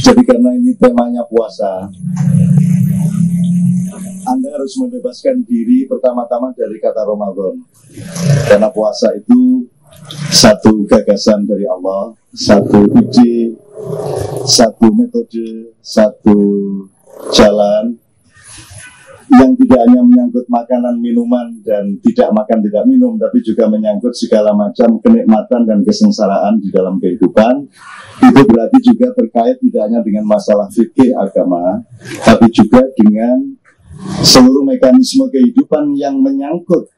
Jadi karena ini temanya puasa, Anda harus membebaskan diri pertama-tama dari kata Ramadan. Karena puasa itu satu gagasan dari Allah, satu ide, satu metode, satu jalan yang tidak hanya menyangkut makanan, minuman, dan tidak makan, tidak minum, tapi juga menyangkut segala macam kenikmatan dan kesengsaraan di dalam kehidupan. Itu berarti juga terkait tidak hanya dengan masalah fikih agama, tapi juga dengan seluruh mekanisme kehidupan yang menyangkut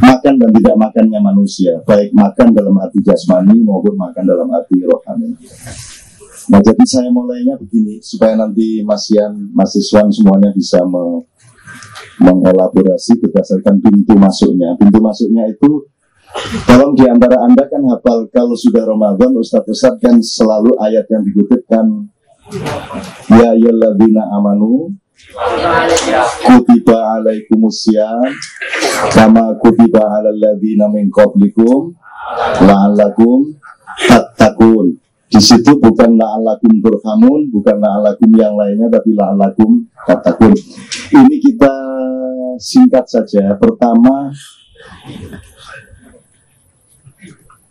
makan dan tidak makannya manusia, baik makan dalam arti jasmani maupun makan dalam arti rohani. Nah, jadi saya mulainya begini supaya nanti Mas Yan, Mas Iswan semuanya bisa mengelaborasi berdasarkan pintu masuknya. Pintu masuknya itu, tolong di antara Anda kan hafal kalau sudah Ramadan, Ustadz kan selalu ayat yang dikutipkan, ya ayyuhalladzina amanu kutiba alaikumussyam kama kutiba alal ladzina min qablikum la'allakum tattaqun. Di situ bukan la'allakum turhamun, bukan la'allakum yang lainnya, tapi la'allakum tattaqun. Ini kita singkat saja. Pertama,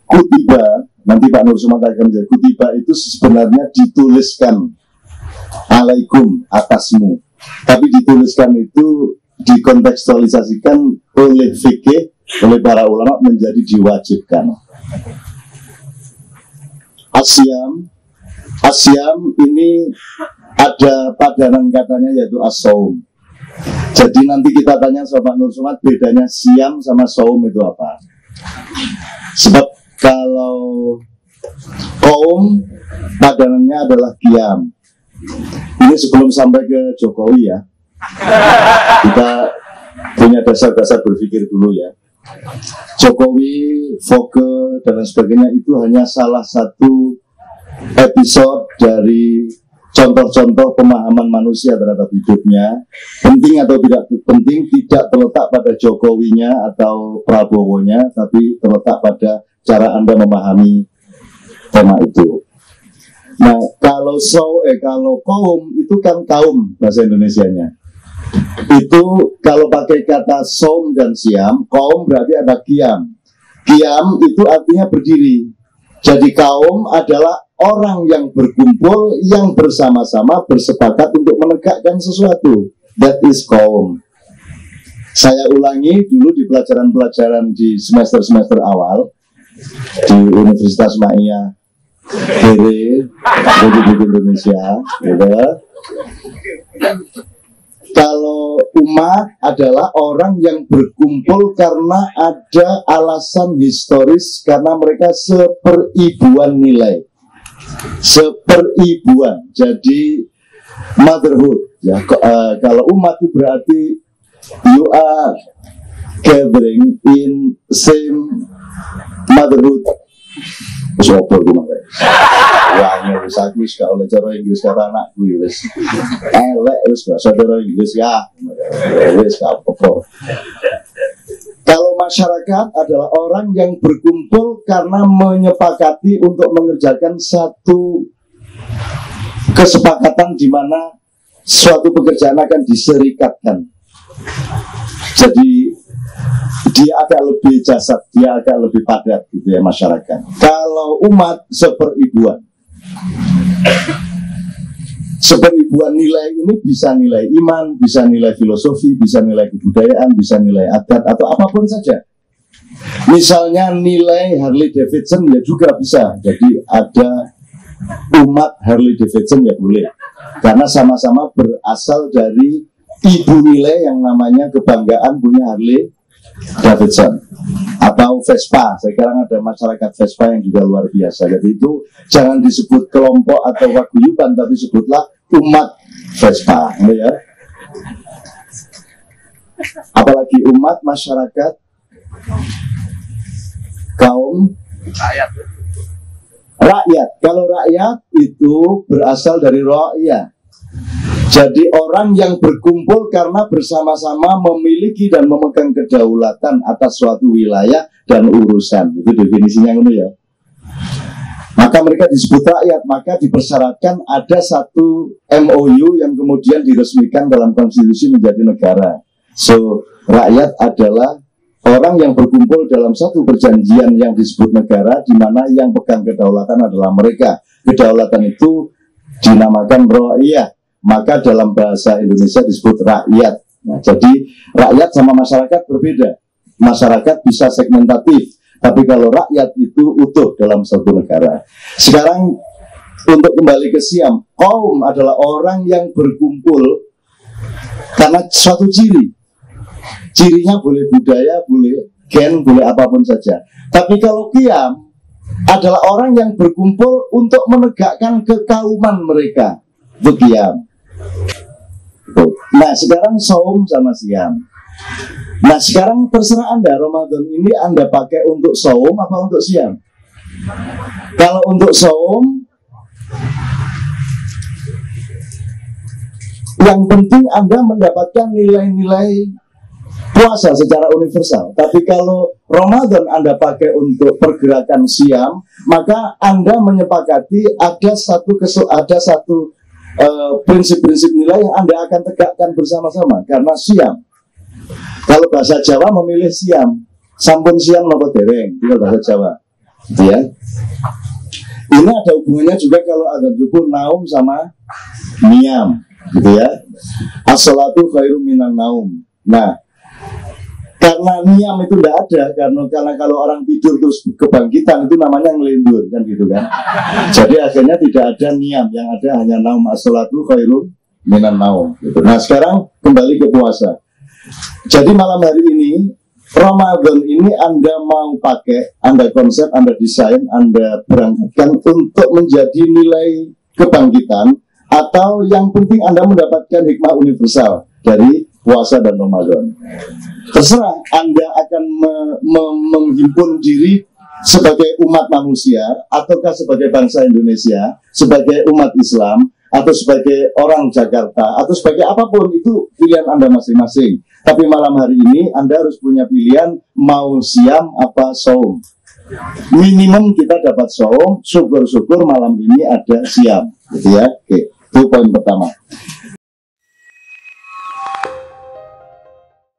kutiba, nanti Pak Nur Sumat akan menjadi kutiba itu sebenarnya dituliskan alaikum, atasmu. Tapi dituliskan itu dikontekstualisasikan oleh fikih, oleh para ulama menjadi diwajibkan. Asyam ini ada padanan katanya yaitu as-saum. Jadi nanti kita tanya sama Pak Nur Sumat bedanya siam sama saum itu apa. Sebab kalau kaum padanannya adalah qiyam. Ini sebelum sampai ke Jokowi ya, kita punya dasar-dasar berpikir dulu ya. Jokowi, Foke, dan lain sebagainya itu hanya salah satu episode dari contoh-contoh pemahaman manusia terhadap hidupnya. Penting atau tidak penting tidak terletak pada Jokowinya atau Prabowo-nya, tapi terletak pada cara Anda memahami tema itu. Nah, kalau kaum itu kan kaum bahasa Indonesianya. Itu kalau pakai kata saum dan siam, kaum berarti ada qiyam. Qiyam itu artinya berdiri. Jadi kaum adalah orang yang berkumpul, yang bersama-sama bersepakat untuk menegakkan sesuatu. That is kaum. Saya ulangi dulu di pelajaran-pelajaran di semester-semester awal di Universitas Ma'iyah Republik Indonesia, gitu. Kalau umat adalah orang yang berkumpul karena ada alasan historis, karena mereka seperibuan nilai, seperibuan. Jadi motherhood, ya. Kalau umat itu berarti you are gathering in same motherhood. Sopo gue malah, wah nyuruh aku gak oleh cara Inggris kata anakku, wes elek, wes bahasa cara Inggris ya, wes gak apa-apa. Kalau masyarakat adalah orang yang berkumpul karena menyepakati untuk mengerjakan satu kesepakatan di mana suatu pekerjaan akan diserikatkan. Jadi dia agak lebih jasad, dia agak lebih padat gitu ya masyarakat. Kalau umat seperibuan. Seperibuan nilai ini bisa nilai iman, bisa nilai filosofi, bisa nilai kebudayaan, bisa nilai adat atau apapun saja. Misalnya nilai Harley Davidson ya juga bisa. Jadi ada umat Harley Davidson ya boleh. Karena sama-sama berasal dari ibu nilai yang namanya kebanggaan punya Harley Davidson atau Vespa. Sekarang ada masyarakat Vespa yang juga luar biasa. Jadi itu jangan disebut kelompok atau paguyuban, tapi sebutlah umat Vespa, ya. Apalagi umat masyarakat, kaum rakyat. Kalau rakyat itu berasal dari ra'iyah. Jadi orang yang berkumpul karena bersama-sama memiliki dan memegang kedaulatan atas suatu wilayah dan urusan. Itu definisinya ngono ya. Maka mereka disebut rakyat, maka dipersyaratkan ada satu MOU yang kemudian diresmikan dalam konstitusi menjadi negara. So, rakyat adalah orang yang berkumpul dalam satu perjanjian yang disebut negara, di mana yang pegang kedaulatan adalah mereka. Kedaulatan itu dinamakan ra'iyah, maka dalam bahasa Indonesia disebut rakyat. Nah, jadi rakyat sama masyarakat berbeda. Masyarakat bisa segmentatif, tapi kalau rakyat itu utuh dalam satu negara. Sekarang untuk kembali ke Siam, kaum adalah orang yang berkumpul karena suatu ciri. Cirinya boleh budaya, boleh gen, boleh apapun saja. Tapi kalau Qiyam adalah orang yang berkumpul untuk menegakkan kekauman mereka. Itu Qiyam. Nah sekarang Saum sama Siam. Nah sekarang terserah Anda, Ramadan ini Anda pakai untuk Saum apa untuk Siam? Kalau untuk Saum, yang penting Anda mendapatkan nilai-nilai puasa secara universal. Tapi kalau Ramadan Anda pakai untuk pergerakan Siam, maka Anda menyepakati ada satu prinsip-prinsip nilai yang Anda akan tegakkan bersama-sama. Karena Siam, kalau bahasa Jawa memilih Siam, sampun Siam nopo dereng, itu bahasa Jawa, gitu ya. Ini ada hubungannya juga kalau ada jupur naum sama niam, gitu ya. As-salatu khairum minan naum. Nah, karena niam itu tidak ada, karena kalau orang tidur terus kebangkitan itu namanya ngelindur, kan gitu kan. Jadi akhirnya tidak ada niam, yang ada hanya naum. As-salatu khairum minan naum, gitu. Nah sekarang kembali ke puasa. Jadi malam hari ini Ramadan ini Anda mau pakai, Anda konsep, Anda desain, Anda berangkatkan untuk menjadi nilai kebangkitan, atau yang penting Anda mendapatkan hikmah universal dari puasa dan Ramadan. Terserah Anda akan menghimpun diri sebagai umat manusia, ataukah sebagai bangsa Indonesia, sebagai umat Islam, atau sebagai orang Jakarta, atau sebagai apapun, itu pilihan Anda masing-masing. Tapi malam hari ini Anda harus punya pilihan, mau Siam apa Saum. Minimum kita dapat Saum, syukur-syukur malam ini ada Siam, gitu ya. Oke, itu poin pertama.